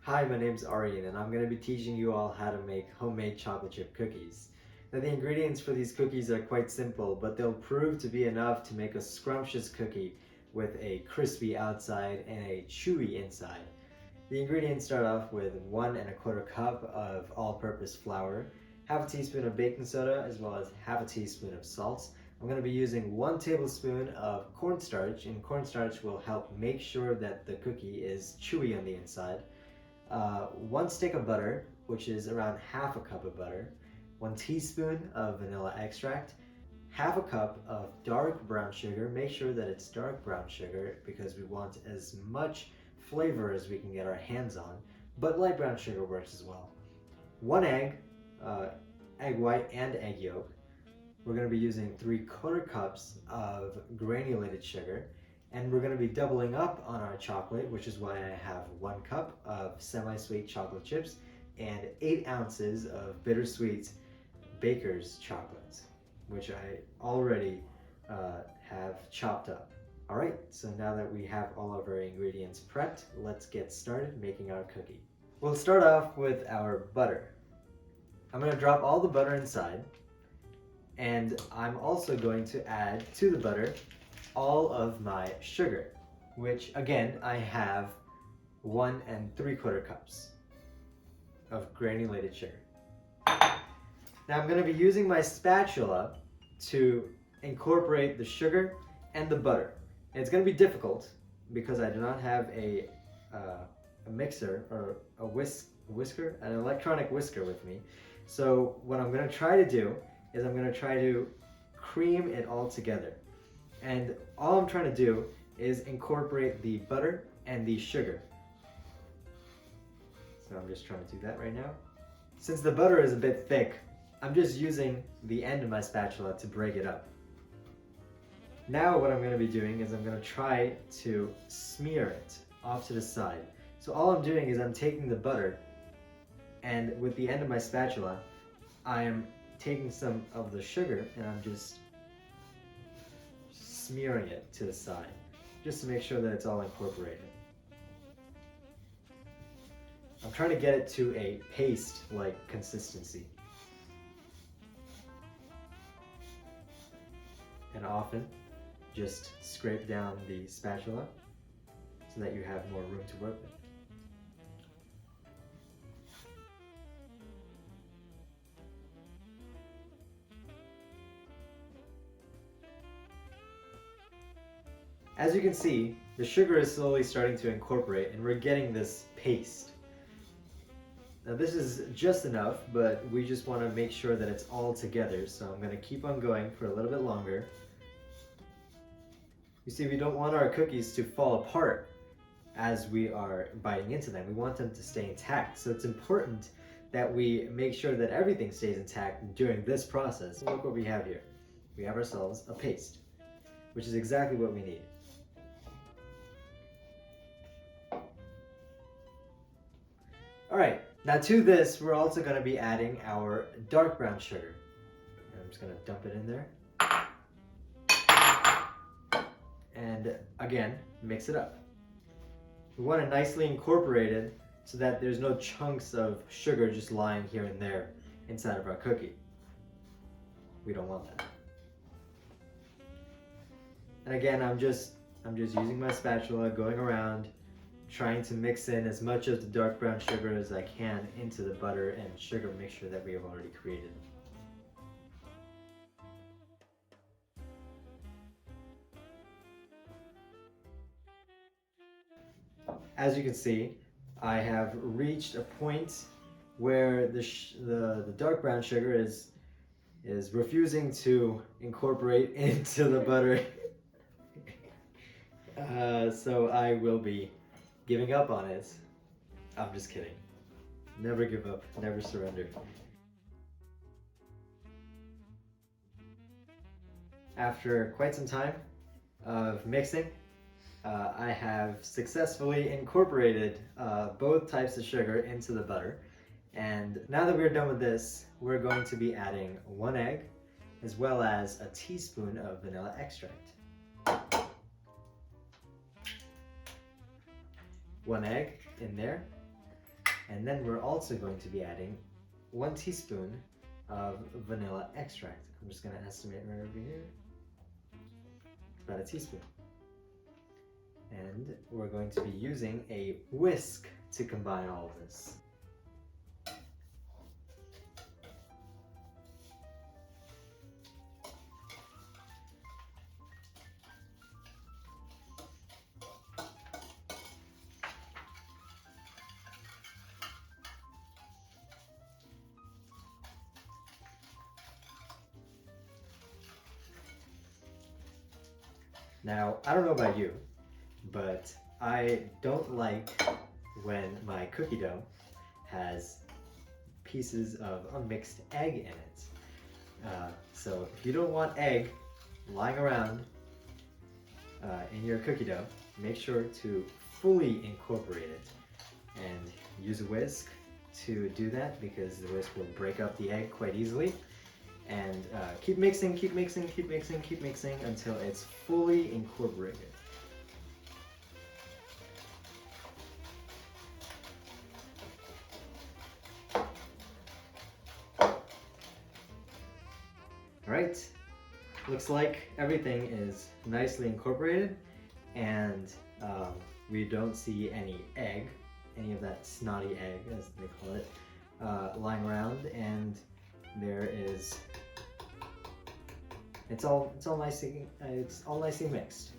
Hi, my name's Aryan and I'm going to be teaching you all how to make homemade chocolate chip cookies. Now the ingredients for these cookies are quite simple, but they'll prove to be enough to make a scrumptious cookie with a crispy outside and a chewy inside. The ingredients start off with 1¼ cup of all-purpose flour, half a teaspoon of baking soda, as well as half a teaspoon of salt. I'm going to be using 1 tablespoon of cornstarch, and cornstarch will help make sure that the cookie is chewy on the inside. 1 stick of butter, which is around half a cup of butter, 1 teaspoon of vanilla extract, half a cup of dark brown sugar. Make sure that it's dark brown sugar because we want as much flavor as we can get our hands on, but light brown sugar works as well. 1 egg, egg white and egg yolk. We're going to be using 3/4 cups of granulated sugar, and we're going to be doubling up on our chocolate, which is why I have 1 cup of semi-sweet chocolate chips and 8 ounces of bittersweet baker's chocolate, which I already have chopped up. All right, so now that we have all of our ingredients prepped, let's get started making our cookie. We'll start off with our butter. I'm going to drop all the butter inside, and I'm also going to add to the butter all of my sugar, which again I have 1¾ cups of granulated sugar. Now I'm going to be using my spatula to incorporate the sugar and the butter. And it's going to be difficult because I do not have a mixer or a whisker, an electronic whisker with me. So what I'm going to try to do is I'm going to try to cream it all together. And all I'm trying to do is incorporate the butter and the sugar. So I'm just trying to do that right now. Since the butter is a bit thick, I'm just using the end of my spatula to break it up. Now what I'm going to be doing is I'm going to try to smear it off to the side. So all I'm doing is I'm taking the butter, and with the end of my spatula, I am taking some of the sugar and I'm just smearing it to the side, just to make sure that it's all incorporated. I'm trying to get it to a paste-like consistency. And often, just scrape down the spatula so that you have more room to work with. As you can see, the sugar is slowly starting to incorporate and we're getting this paste. Now this is just enough, but we just want to make sure that it's all together, so I'm going to keep on going for a little bit longer. You see, we don't want our cookies to fall apart as we are biting into them. We want them to stay intact, so it's important that we make sure that everything stays intact during this process. Look what we have here. We have ourselves a paste, which is exactly what we need. All right, now to this, we're also going to be adding our dark brown sugar. I'm just going to dump it in there. And again, mix it up. We want it nicely incorporated so that there's no chunks of sugar just lying here and there inside of our cookie. We don't want that. And again, I'm just using my spatula, going around, trying to mix in as much of the dark brown sugar as I can into the butter and sugar mixture that we have already created. As you can see, I have reached a point where the dark brown sugar is refusing to incorporate into the butter. So I will be giving up on it. I'm just kidding. Never give up, never surrender. After quite some time of mixing, I have successfully incorporated both types of sugar into the butter. And now that we're done with this, we're going to be adding 1 egg as well as a teaspoon of vanilla extract. 1 egg in there. And then we're also going to be adding 1 teaspoon of vanilla extract. I'm just going to estimate right over here. About a teaspoon. And we're going to be using a whisk to combine all of this. Now, I don't know about you, but I don't like when my cookie dough has pieces of unmixed egg in it. So if you don't want egg lying around in your cookie dough, make sure to fully incorporate it and use a whisk to do that, because the whisk will break up the egg quite easily. And keep mixing, keep mixing, keep mixing, keep mixing until it's fully incorporated. Alright, looks like everything is nicely incorporated, and we don't see any egg, any of that snotty egg as they call it, lying around, and there is, it's all nicely mixed.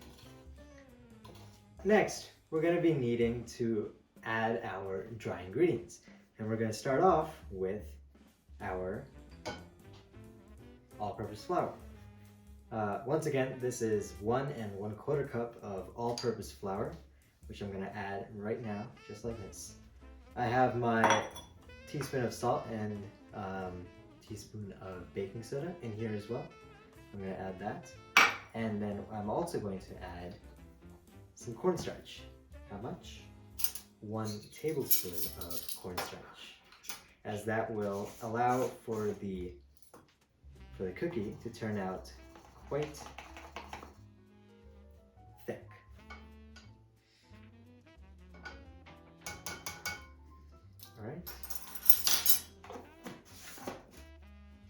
Next, we're going to be needing to add our dry ingredients, and we're going to start off with our all-purpose flour. Once again, this is 1 1/4 cup of all-purpose flour, which I'm going to add right now, just like this. I have my teaspoon of salt and teaspoon of baking soda in here as well. I'm going to add that. And then I'm also going to add some cornstarch. How much? 1 tablespoon of cornstarch, as that will allow for the cookie to turn out quite thick. All right.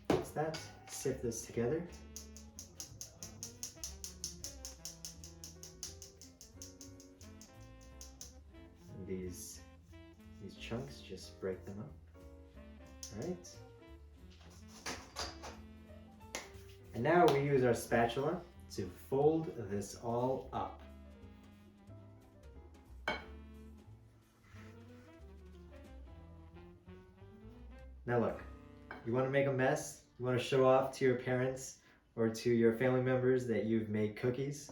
That's that. Sift this together. And these chunks, just break them up. All right. And now we use our spatula to fold this all up. Now look, you want to make a mess? You want to show off to your parents or to your family members that you've made cookies?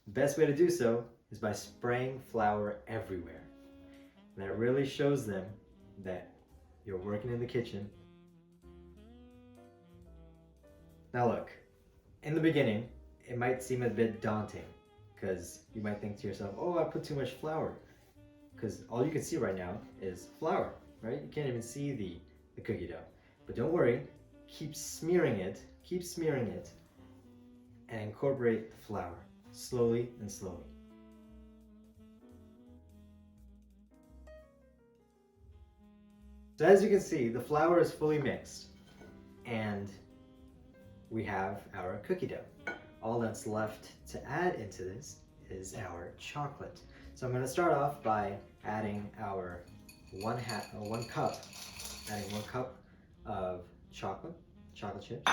The best way to do so is by spraying flour everywhere. And that really shows them that you're working in the kitchen. Now look, in the beginning, it might seem a bit daunting, because you might think to yourself, oh, I put too much flour. Because all you can see right now is flour, right? You can't even see the cookie dough. But don't worry, keep smearing it, and incorporate the flour, slowly and slowly. So as you can see, the flour is fully mixed, and we have our cookie dough. All that's left to add into this is our chocolate. So I'm going to start off by adding our 1 cup of chocolate chips,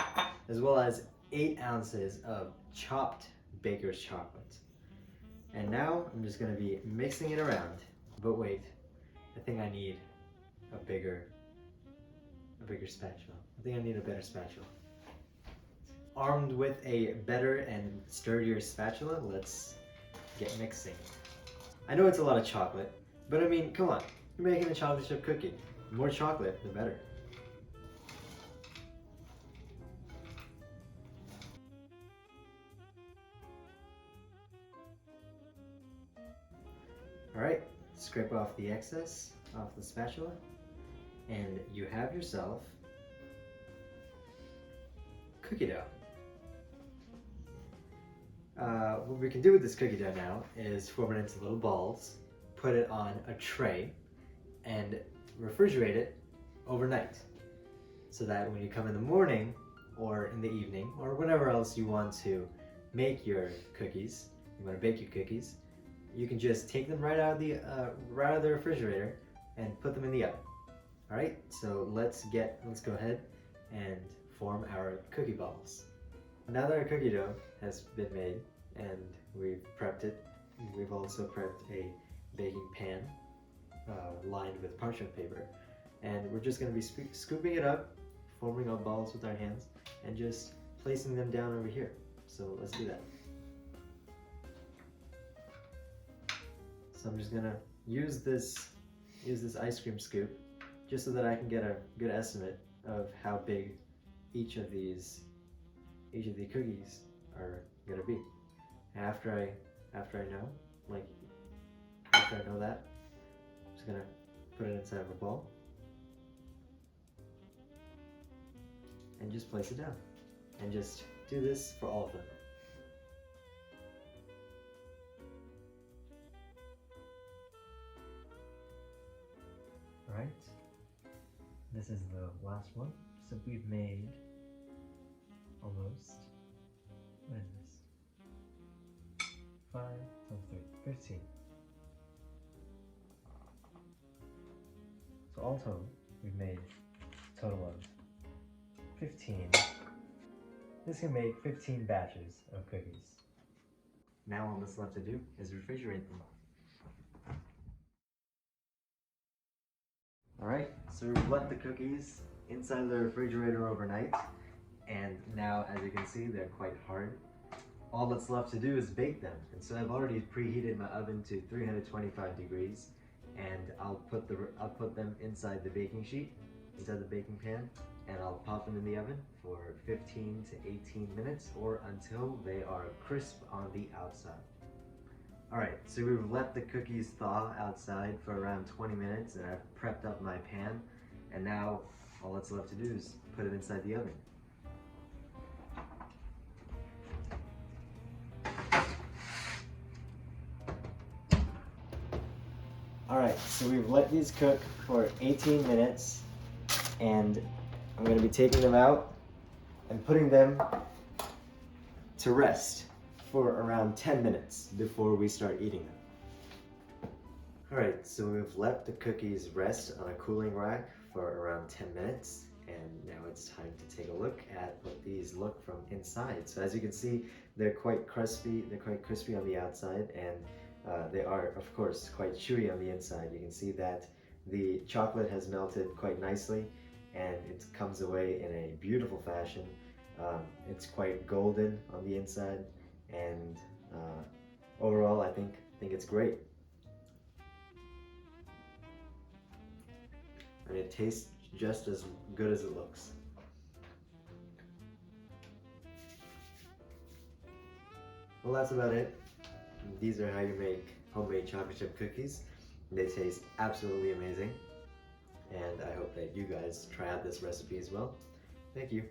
as well as 8 ounces of chopped baker's chocolate. And now I'm just going to be mixing it around. But wait, I think I need a bigger spatula. I think I need a better spatula. Armed with a better and sturdier spatula, let's get mixing. I know it's a lot of chocolate, but I mean, come on, you're making a chocolate chip cookie. The more chocolate, the better. All right, scrape off the excess off the spatula, and you have yourself cookie dough. What we can do with this cookie dough now is form it into little balls, put it on a tray, and refrigerate it overnight, so that when you come in the morning or in the evening or whenever else you want to make your cookies, you want to bake your cookies, you can just take them right out of the refrigerator and put them in the oven. All right, so let's go ahead and form our cookie balls. Now that our cookie dough has been made and we've prepped it, we've also prepped a baking pan lined with parchment paper, and we're just going to be scooping it up, forming our balls with our hands, and just placing them down over here. So let's do that. So I'm just gonna use this ice cream scoop just so that I can get a good estimate of how big each of the cookies are gonna be. After I know that, I'm just gonna put it inside of a bowl and just place it down, and just do this for all of them. Alright, this is the last one. So we've made almost, what is this? 5 times 3, 15. So all total, we've made a total of 15. This can make 15 batches of cookies. Now all that's left to do is refrigerate them. Alright, so we've left the cookies inside the refrigerator overnight, and now as you can see they're quite hard. All that's left to do is bake them, and so I've already preheated my oven to 325 degrees, and I'll put them inside the baking sheet, inside the baking pan, and I'll pop them in the oven for 15 to 18 minutes or until they are crisp on the outside. Alright, so we've let the cookies thaw outside for around 20 minutes, and I've prepped up my pan, and now all that's left to do is put it inside the oven. Alright, so we've let these cook for 18 minutes, and I'm going to be taking them out and putting them to rest for around 10 minutes before we start eating them. Alright, so we've let the cookies rest on a cooling rack for around 10 minutes, and now it's time to take a look at what these look from inside. So as you can see, they're quite crispy on the outside, and they are of course quite chewy on the inside. You can see that the chocolate has melted quite nicely, and it comes away in a beautiful fashion. It's quite golden on the inside, and overall I think it's great. And it tastes just as good as it looks. Well, that's about it. These are how you make homemade chocolate chip cookies. They taste absolutely amazing, and I hope that you guys try out this recipe as well. Thank you.